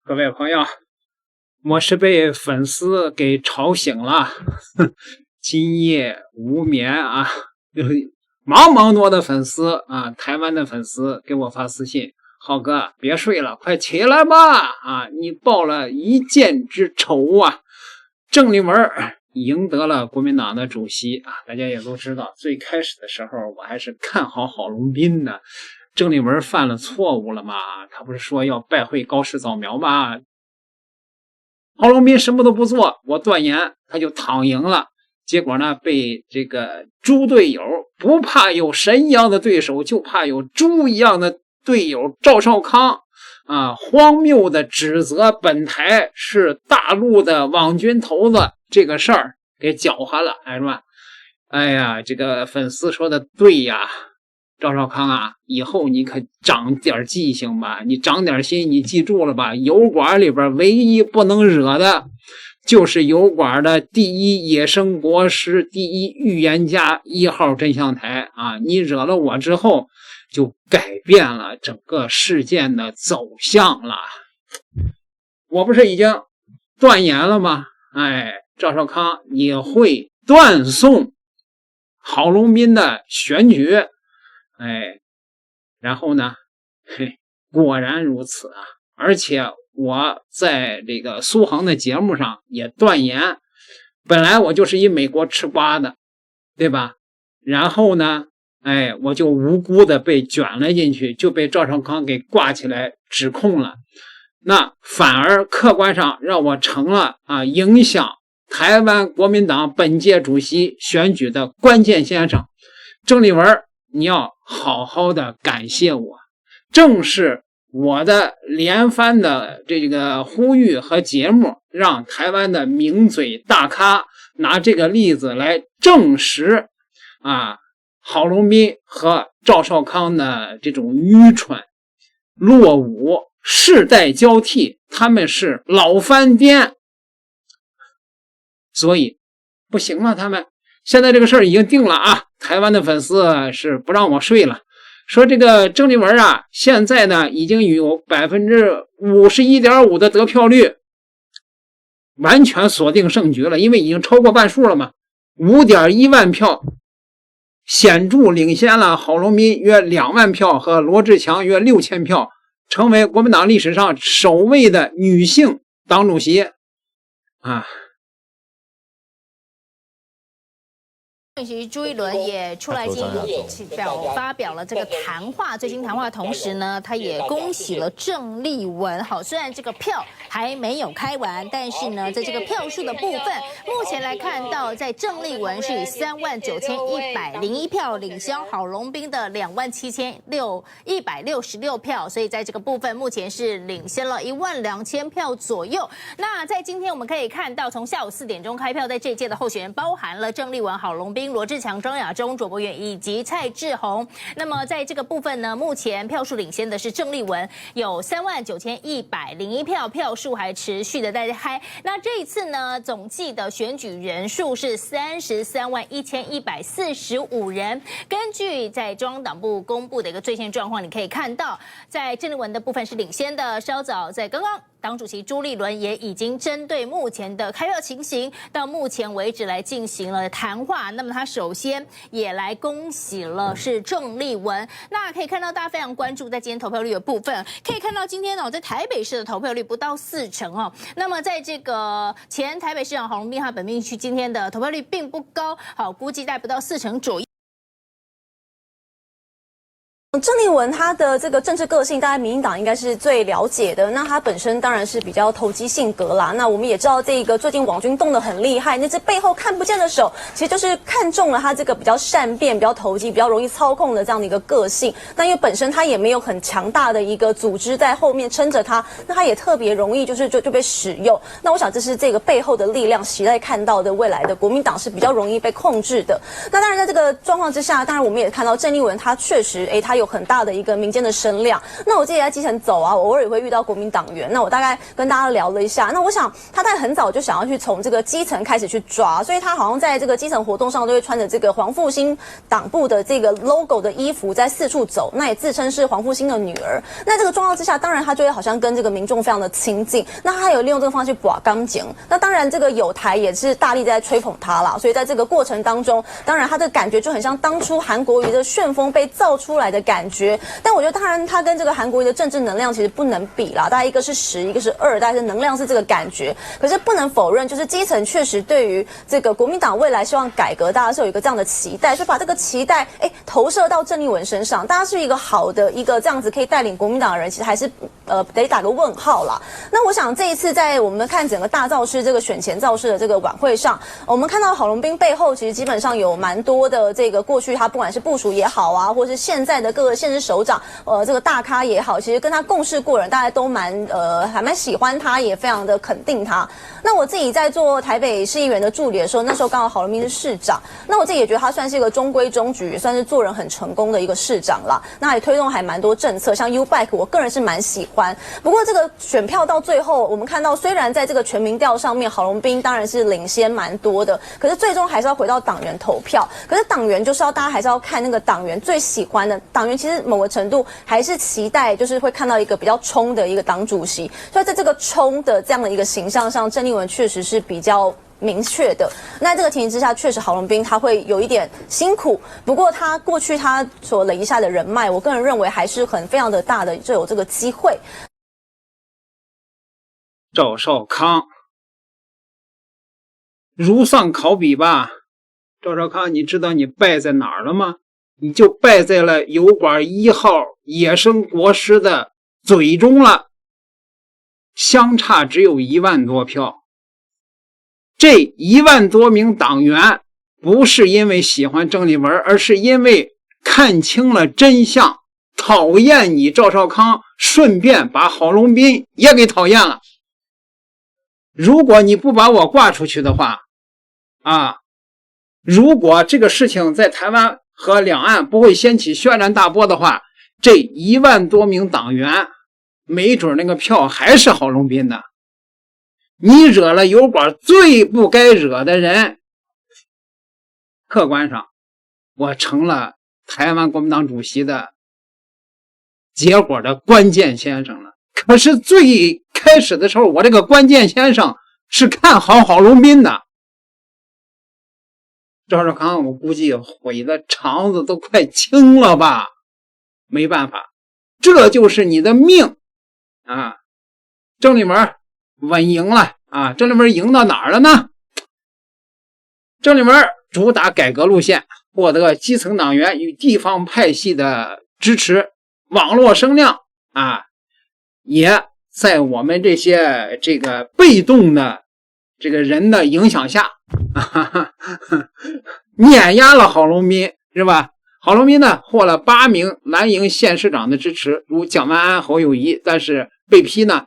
各位朋友，我是被粉丝给吵醒了，今夜无眠啊！茫茫多的粉丝啊，台湾的粉丝给我发私信，浩哥别睡了，快起来吧！啊，你报了一箭之仇啊！郑丽文赢得了国民党的主席啊！大家也都知道，最开始的时候我还是看好郝龙斌的。郑丽文犯了错误了嘛？他不是说要拜会高市早苗吗？郝龙斌什么都不做，我断言他就躺赢了。结果呢，被这个猪队友，不怕有神一样的对手，就怕有猪一样的队友赵少康啊，荒谬的指责本台是大陆的网军头子，这个事儿给搅和了，是吧？哎呀，这个粉丝说的对呀。赵少康啊，以后你可长点记性吧，你长点心，你记住了吧？油管里边唯一不能惹的，就是油管的第一野生国师、第一预言家1号真相台啊！你惹了我之后，就改变了整个事件的走向了。我不是已经断言了吗？哎，赵少康也会断送郝龙斌的选举。哎，然后呢，果然如此啊！而且我在这个苏杭的节目上也断言，本来我就是一美国吃瓜的，对吧？然后呢，我就无辜的被卷了进去，就被赵少康给挂起来指控了。那反而客观上让我成了影响台湾国民党本届主席选举的关键先生。郑丽文，你要好好的感谢我，正是我的连番的这个呼吁和节目，让台湾的名嘴大咖拿这个例子来证实郝龙斌和赵少康的这种愚蠢落伍，世代交替，他们是老翻颠，所以不行了，他们现在这个事儿已经定了啊！台湾的粉丝是不让我睡了，说这个郑丽文啊，现在呢已经有 51.5% 的得票率，完全锁定胜局了，因为已经超过半数了嘛， 5.1万票，显著领先了郝龙斌约2万票和罗志强约6000票，成为国民党历史上首位的女性党主席啊！其实朱一伦也出来发表了这个谈话，最新谈话的同时呢，他也恭喜了郑丽文。好，虽然这个票还没有开完，但是呢，在这个票数的部分，目前来看到，在郑丽文是以39101票领先郝龙斌的27166票，所以在这个部分目前是领先了12000票左右。那在今天我们可以看到，从下午4点钟开票，在这届的候选人包含了郑丽文、郝龙斌、罗志强、庄亚中、卓博远以及蔡志宏。那么在这个部分呢，目前票数领先的是郑丽文，有39101票，票数还持续的在嗨。那这一次呢，总计的选举人数是331145人。根据在中央党部公布的一个最新状况，你可以看到，在郑丽文的部分是领先的，稍早在刚刚。党主席朱立伦也已经针对目前的开票情形，到目前为止来进行了谈话。那么他首先也来恭喜了是郑丽文。那可以看到大家非常关注在今天投票率的部分，可以看到今天在台北市的投票率不到40%哦。那么在这个前台北市长郝龙斌他本命区今天的投票率并不高，好，估计在不到40%左右。郑丽文她的这个政治个性，大家民进党应该是最了解的。那她本身当然是比较投机性格啦。那我们也知道，这个最近网军动得很厉害，那这背后看不见的手，其实就是看中了她这个比较善变、比较投机、比较容易操控的这样的一个个性。那因为本身她也没有很强大的一个组织在后面撑着她，那她也特别容易就被使用。那我想这是这个背后的力量，期待看到的未来的国民党是比较容易被控制的。那当然在这个状况之下，当然我们也看到郑丽文她确实她有很大的一个民间的声量。那我自己在基层走啊，我偶尔也会遇到国民党员。那我大概跟大家聊了一下，那我想他大概很早就想要去从这个基层开始去抓，所以他好像在这个基层活动上都会穿着这个黄复兴党部的这个 logo 的衣服在四处走，那也自称是黄复兴的女儿。那这个状况之下，当然他就会好像跟这个民众非常的亲近。那他有利用这个方式去拔钢琴。那当然这个友台也是大力在吹捧他啦，所以在这个过程当中，当然他的感觉就很像当初韩国瑜的旋风被造出来的感觉。但我觉得当然他跟这个韩国瑜的政治能量其实不能比啦，大概一个是10，一个是2，大概是能量是这个感觉。可是不能否认，就是基层确实对于这个国民党未来希望改革，大家是有一个这样的期待，所以把这个期待投射到郑丽文身上，大家是一个好的一个这样子可以带领国民党的人，其实还是得打个问号啦。那我想这一次在我们看整个大造势这个选前造势的这个晚会上，我们看到郝龙斌背后其实基本上有蛮多的这个过去他不管是部属也好啊，或是现在的各个县市首长这个大咖也好，其实跟他共事过人，大家都还蛮喜欢他，也非常的肯定他。那我自己在做台北市议员的助理的时候，那时候刚好郝龙斌是市长，那我自己也觉得他算是一个中规中矩，也算是做人很成功的一个市长啦。那也推动还蛮多政策，像 U-Bike 我个人是蛮喜欢。不过这个选票到最后，我们看到虽然在这个全民调上面郝龙斌当然是领先蛮多的，可是最终还是要回到党员投票。可是党员就是大家还是要看那个党员最喜欢的党员，其实某个程度还是期待就是会看到一个比较冲的一个党主席。所以在这个冲的这样的一个形象上，郑丽文确实是比较明确的。那这个情形之下，确实郝龙斌他会有一点辛苦，不过他过去他所累积下的人脉，我个人认为还是非常的大的，就有这个机会。赵少康如上考比吧。赵少康，你知道你败在哪儿了吗？你就败在了油管1号野生国师的嘴中了，相差只有1万多票。这1万多名党员不是因为喜欢郑丽文，而是因为看清了真相，讨厌你赵少康，顺便把郝龙斌也给讨厌了。如果你不把我挂出去的话如果这个事情在台湾和两岸不会掀起轩然大波的话，这1万多名党员没准那个票还是郝龙斌的。你惹了油管最不该惹的人，客观上我成了台湾国民党主席的结果的关键先生了。可是最开始的时候，我这个关键先生是看好郝龙斌的。赵少康我估计悔的肠子都快青了吧，没办法，这就是你的命郑丽文稳赢了郑丽文赢到哪儿了呢？郑丽文主打改革路线，获得基层党员与地方派系的支持，网络声量也在我们这些这个被动的这个人的影响下碾压了郝龙斌，是吧？郝龙斌呢获了8名蓝营县市长的支持，如蒋万安、侯友宜，但是被批呢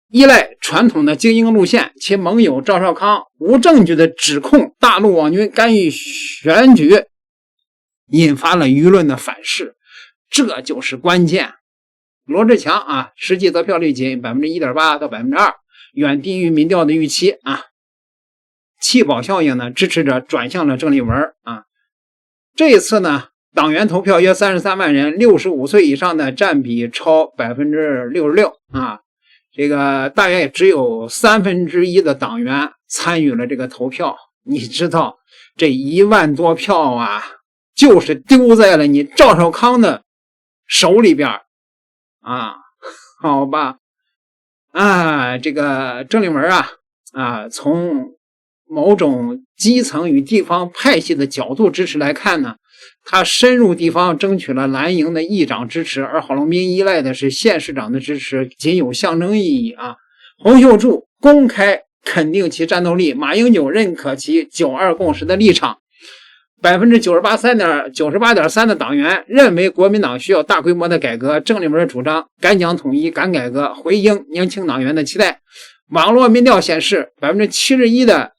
依赖传统的精英路线，其盟友赵少康无证据的指控大陆网军干预选举，引发了舆论的反噬，这就是关键。罗志强实际得票率仅 1.8% 到 2%， 远低于民调的预期弃保效应呢，支持者转向了郑丽文这一次呢，党员投票约33万人，65岁以上的占比超 66% 这个大约也只有1/3的党员参与了这个投票。你知道这1万多票就是丢在了你赵少康的手里边好吧这个郑丽文从某种基层与地方派系的角度支持来看呢，他深入地方争取了蓝营的议长支持，而郝龙斌依赖的是县市长的支持，仅有象征意义洪秀柱公开肯定其战斗力，马英九认可其9·2共识的立场，98.3% 的党员认为国民党需要大规模的改革，郑丽文主张敢讲统一、敢改革，回应年轻党员的期待。网络民调显示 71% 的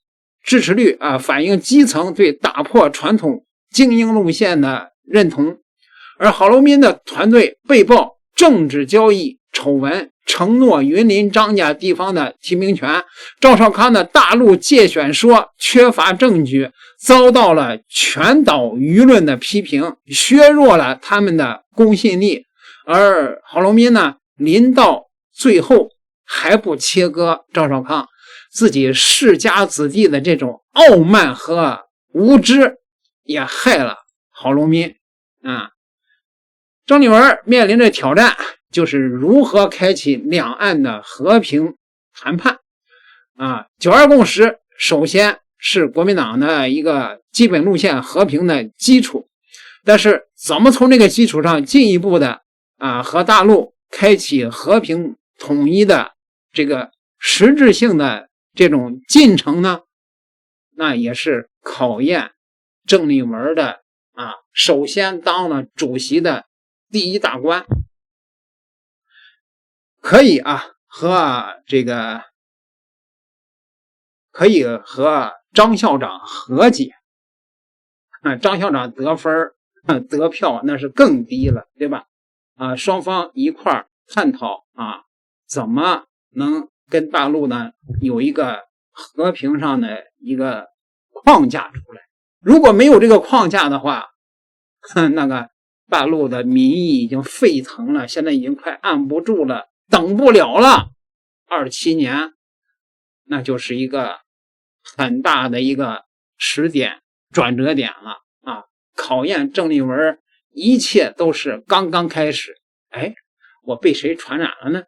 支持率反映基层对打破传统精英路线的认同，而郝龙斌的团队被曝政治交易丑闻，承诺云林张家地方的提名权。赵少康的大陆借选说缺乏证据，遭到了全岛舆论的批评，削弱了他们的公信力。而郝龙斌呢，临到最后还不切割赵少康，自己世家子弟的这种傲慢和无知也害了郝龙斌啊。郑丽文面临着挑战，就是如何开启两岸的和平谈判啊。9·2共识首先是国民党的一个基本路线和平的基础，但是怎么从这个基础上进一步的和大陆开启和平统一的这个实质性的这种进程呢？那也是考验郑丽文的首先当了主席的第一大关。可以和张校长和解，张校长得分得票那是更低了，对吧？双方一块儿探讨怎么能跟大陆呢有一个和平上的一个框架出来。如果没有这个框架的话，那个大陆的民意已经沸腾了，现在已经快按不住了，等不了了。27年那就是一个很大的一个时点转折点了考验郑丽文，一切都是刚刚开始。我被谁传染了呢？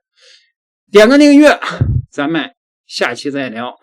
点个订阅，咱们下期再聊。